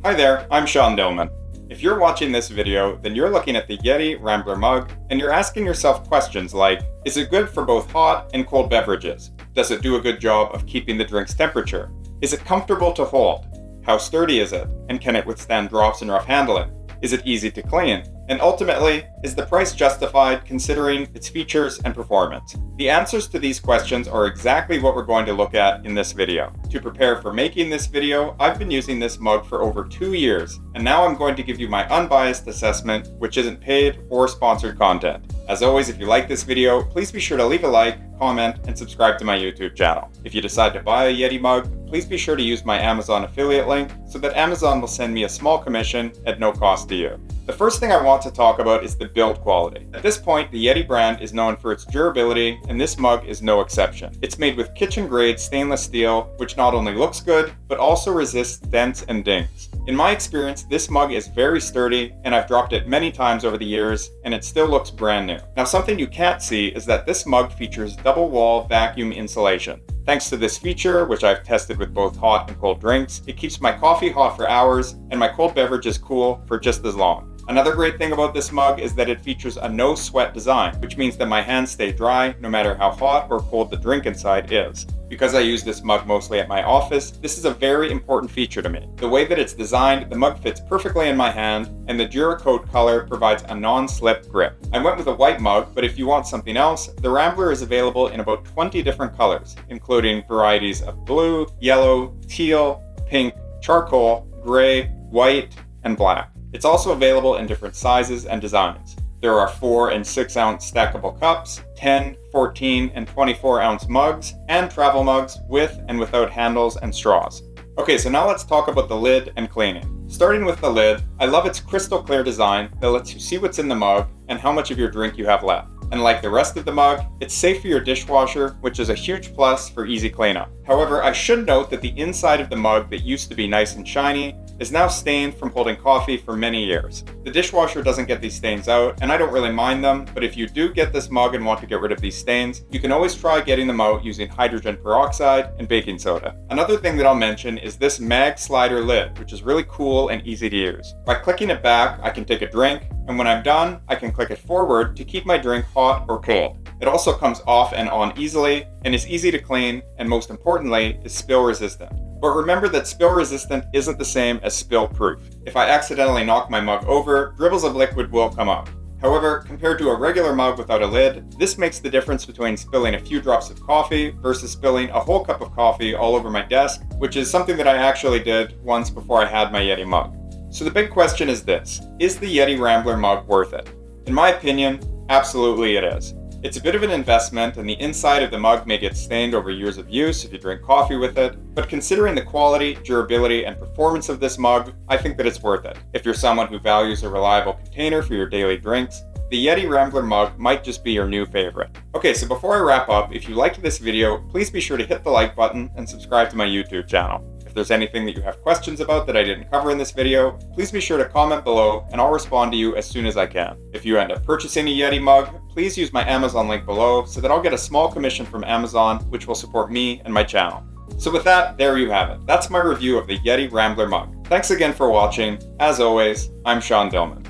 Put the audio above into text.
Hi there, I'm Sean Dillman. If you're watching this video, then you're looking at the Yeti Rambler mug and you're asking yourself questions like, is it good for both hot and cold beverages? Does it do a good job of keeping the drink's temperature? Is it comfortable to hold? How sturdy is it? And can it withstand drops and rough handling? Is it easy to clean? And ultimately, is the price justified considering its features and performance? The answers to these questions are exactly what we're going to look at in this video. To prepare for making this video, I've been using this mug for over 2 years, and now I'm going to give you my unbiased assessment, which isn't paid or sponsored content. As always, if you like this video, please be sure to leave a like, comment, and subscribe to my YouTube channel. If you decide to buy a Yeti mug, please be sure to use my Amazon affiliate link so that Amazon will send me a small commission at no cost to you. The first thing I want to talk about is the build quality. At this point, the Yeti brand is known for its durability, and this mug is no exception. It's made with kitchen-grade stainless steel, which not only looks good, but also resists dents and dings. In my experience, this mug is very sturdy, and I've dropped it many times over the years, and it still looks brand new. Now, something you can't see is that this mug features double-wall vacuum insulation. Thanks to this feature, which I've tested with both hot and cold drinks, it keeps my coffee hot for hours, and my cold beverages cool for just as long. Another great thing about this mug is that it features a no sweat design, which means that my hands stay dry no matter how hot or cold the drink inside is. Because I use this mug mostly at my office, this is a very important feature to me. The way that it's designed, the mug fits perfectly in my hand, and the Duracoat color provides a non-slip grip. I went with a white mug, but if you want something else, the Rambler is available in about 20 different colors, including varieties of blue, yellow, teal, pink, charcoal, gray, white, and black. It's also available in different sizes and designs. There are 4 and 6 ounce stackable cups, 10, 14, and 24 ounce mugs, and travel mugs with and without handles and straws. Okay, so now let's talk about the lid and cleaning. Starting with the lid, I love its crystal clear design that lets you see what's in the mug and how much of your drink you have left. And like the rest of the mug, it's safe for your dishwasher, which is a huge plus for easy cleanup. However, I should note that the inside of the mug that used to be nice and shiny is now stained from holding coffee for many years. The dishwasher doesn't get these stains out, and I don't really mind them, but if you do get this mug and want to get rid of these stains, you can always try getting them out using hydrogen peroxide and baking soda. Another thing that I'll mention is this mag slider lid, which is really cool and easy to use. By clicking it back, I can take a drink, and when I'm done, I can click it forward to keep my drink hot or cold. It also comes off and on easily, and is easy to clean, and most importantly, is spill resistant. But remember that spill resistant isn't the same as spill proof. If I accidentally knock my mug over, dribbles of liquid will come up. However, compared to a regular mug without a lid, this makes the difference between spilling a few drops of coffee versus spilling a whole cup of coffee all over my desk, which is something that I actually did once before I had my Yeti mug. So the big question is this: is the Yeti Rambler mug worth it? In my opinion, absolutely it is. It's a bit of an investment, and the inside of the mug may get stained over years of use if you drink coffee with it, but considering the quality, durability, and performance of this mug, I think that it's worth it. If you're someone who values a reliable container for your daily drinks, the Yeti Rambler mug might just be your new favorite. Okay, so before I wrap up, if you liked this video, please be sure to hit the like button and subscribe to my YouTube channel. If there's anything that you have questions about that I didn't cover in this video, please be sure to comment below and I'll respond to you as soon as I can. If you end up purchasing a Yeti mug, please use my Amazon link below so that I'll get a small commission from Amazon, which will support me and my channel. So with that, there you have it. That's my review of the Yeti Rambler mug. Thanks again for watching. As always, I'm Sean Dillman.